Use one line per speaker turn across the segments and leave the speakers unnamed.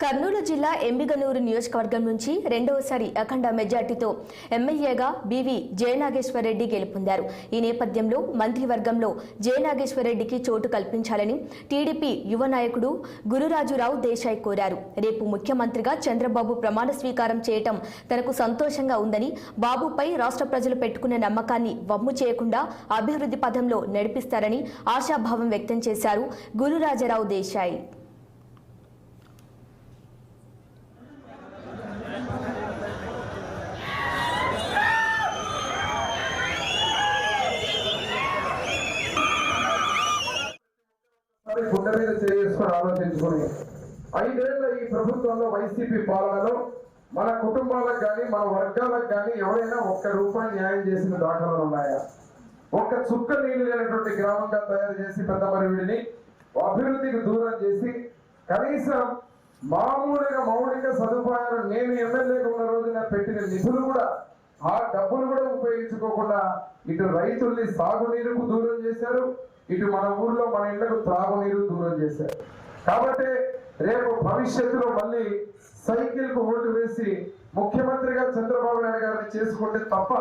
కర్నూలు జిల్లా ఎంబిగనూరు నియోజకవర్గం నుంచి రెండవసారి అఖండ మెజార్టీతో ఎమ్మెల్యేగా బీవీ జయనాగేశ్వరరెడ్డి గెలుపొందారు. ఈ నేపథ్యంలో మంత్రివర్గంలో జయనాగేశ్వరరెడ్డికి చోటు కల్పించాలని టీడీపీ యువ నాయకుడు గురురాజురావు దేశాయ్ కోరారు. రేపు ముఖ్యమంత్రిగా చంద్రబాబు ప్రమాణ స్వీకారం చేయటం తనకు సంతోషంగా ఉందని, బాబుపై రాష్ట్ర ప్రజలు పెట్టుకున్న నమ్మకాన్ని వమ్ము చేయకుండా అభివృద్ధి పథంలో నడిపిస్తారని ఆశాభావం వ్యక్తం చేశారు గురురాజరావు దేశాయ్.
గుండె మీద చేసుకుని ఆలోచించుకుని 5 ఏళ్ల ఈ ప్రభుత్వంలో వైసీపీ పాలనలో మన కుటుంబాలకు కానీ మన వర్గాలకు కానీ ఎవరైనా ₹1 న్యాయం చేసిన దాఖలాలు ఉన్నాయా? ఒక్క చుక్క నీళ్లు లేనటువంటి గ్రామంగా తయారు చేసి పెద్దమరివిడిని అభివృద్ధికి దూరం చేసి కనీసం మామూలుగా మౌలిక సదుపాయాలు నేను ఎమ్మెల్యేగా ఉన్న రోజున పెట్టిన నిధులు కూడా ఆ డబ్బులు కూడా ఉపయోగించుకోకుండా ఇటు రైతుల్ని సాగునీరుకు దూరం చేశారు, ఇటు మన ఊర్లో మన ఇళ్లకు త్రాగునీరు దూరం చేశారు. కాబట్టి రేపు భవిష్యత్తులో మళ్ళీ సైకిల్ కు ఓటు వేసి ముఖ్యమంత్రిగా చంద్రబాబు నాయుడు గారిని చేసుకుంటే తప్ప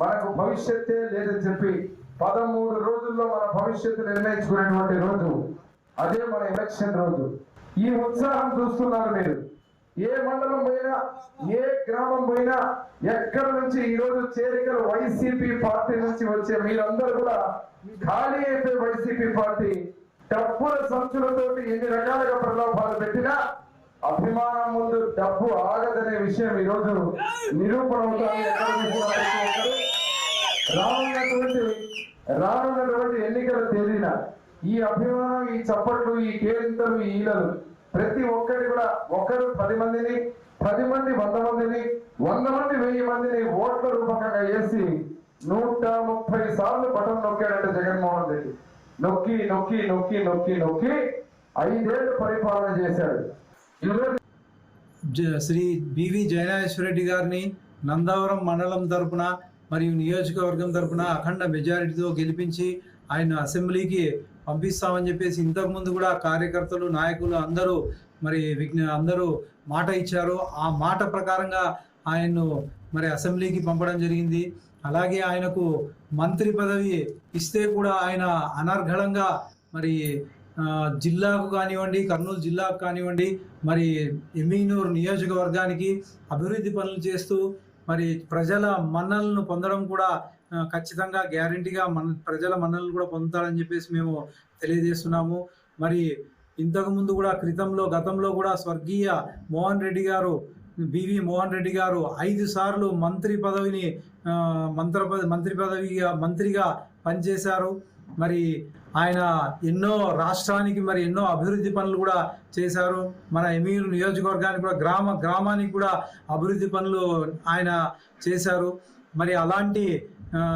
మనకు భవిష్యత్తే లేదని చెప్పి 13 రోజుల్లో మన భవిష్యత్తు నిర్ణయించుకునేటువంటి రోజు అదే మన ఎలక్షన్ రోజు. ఈ ఉత్సాహం చూస్తున్నారు మీరు. ఏ మండలం పోయినా, ఏ గ్రామం పోయినా, ఎక్కడ నుంచి ఈ రోజు చేరికలు వైసీపీ పార్టీ నుంచి వచ్చే మీరందరూ కూడా ఖాళీ అయిపోయి వైసీపీ పార్టీ డబ్బుల సంచులతోటి ఎన్ని రకాలుగా ప్రలోభాలు పెట్టినా అభిమానం ముందు డబ్బు ఆగదనే విషయం ఈ రోజు నిరూపణ అవుతాయి. రానున్నటువంటి ఎన్నికల తేదీన ఈ అభిమానం, ఈ చప్పట్లు, ఈ కేరింతలు, ఈ ఈలలు ప్రతి ఒక్కరి కూడా ఒకరు 10 మందిని, 10 మంది 100 మందిని, 100 మంది 1000 మందిని ఓట్ల రూపకంగా వేసి 130 సార్లు బటన్ నొక్కాడంటే జగన్మోహన్ రెడ్డి. నొక్కి నొక్కి నొక్కి నొక్కి నొక్కి 5 ఏళ్లు పరిపాలన చేశాడు.
శ్రీ బీవీ జయనాగేశ్వరరెడ్డి గారిని నందవరం మండలం తరపున మరియు నియోజకవర్గం తరపున అఖండ మెజారిటీతో గెలిపించి ఆయన అసెంబ్లీకి పంపిస్తామని చెప్పేసి ఇంతకుముందు కూడా కార్యకర్తలు, నాయకులు అందరూ మాట ఇచ్చారు. ఆ మాట ప్రకారంగా ఆయన్ను అసెంబ్లీకి పంపడం జరిగింది. అలాగే ఆయనకు మంత్రి పదవి ఇస్తే కూడా ఆయన అనర్గళంగా జిల్లాకు కానివ్వండి, కర్నూలు జిల్లాకు కానివ్వండి, ఎమ్మిగనూరు నియోజకవర్గానికి అభివృద్ధి పనులు చేస్తూ ప్రజల మన్నలను పొందడం కూడా ఖచ్చితంగా గ్యారంటీగా ప్రజల మన్నలను కూడా పొందుతారని చెప్పేసి మేము తెలియజేస్తున్నాము. ఇంతకుముందు కూడా గతంలో కూడా స్వర్గీయ మోహన్ రెడ్డి గారు, బీవీ మోహన్ రెడ్డి గారు 5 సార్లు మంత్రిగా పనిచేశారు. ఆయన ఎన్నో రాష్ట్రానికి ఎన్నో అభివృద్ధి పనులు కూడా చేశారు. మన ఎమ్మిగనూరు నియోజకవర్గానికి కూడా గ్రామానికి కూడా అభివృద్ధి పనులు ఆయన చేశారు. అలాంటి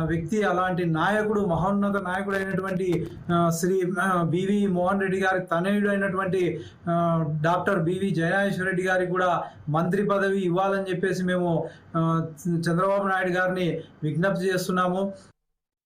వ్యక్తి, అలాంటి నాయకుడు, మహోన్నత నాయకుడు అయినటువంటి శ్రీ బీవీ మోహన్ రెడ్డి గారి తనయుడు అయినటువంటి డాక్టర్ బీవీ జయనాగేశ్వరరెడ్డి గారికి కూడా మంత్రి పదవి ఇవ్వాలని చెప్పేసి మేము చంద్రబాబు నాయుడు గారిని విజ్ఞప్తి చేస్తున్నాము.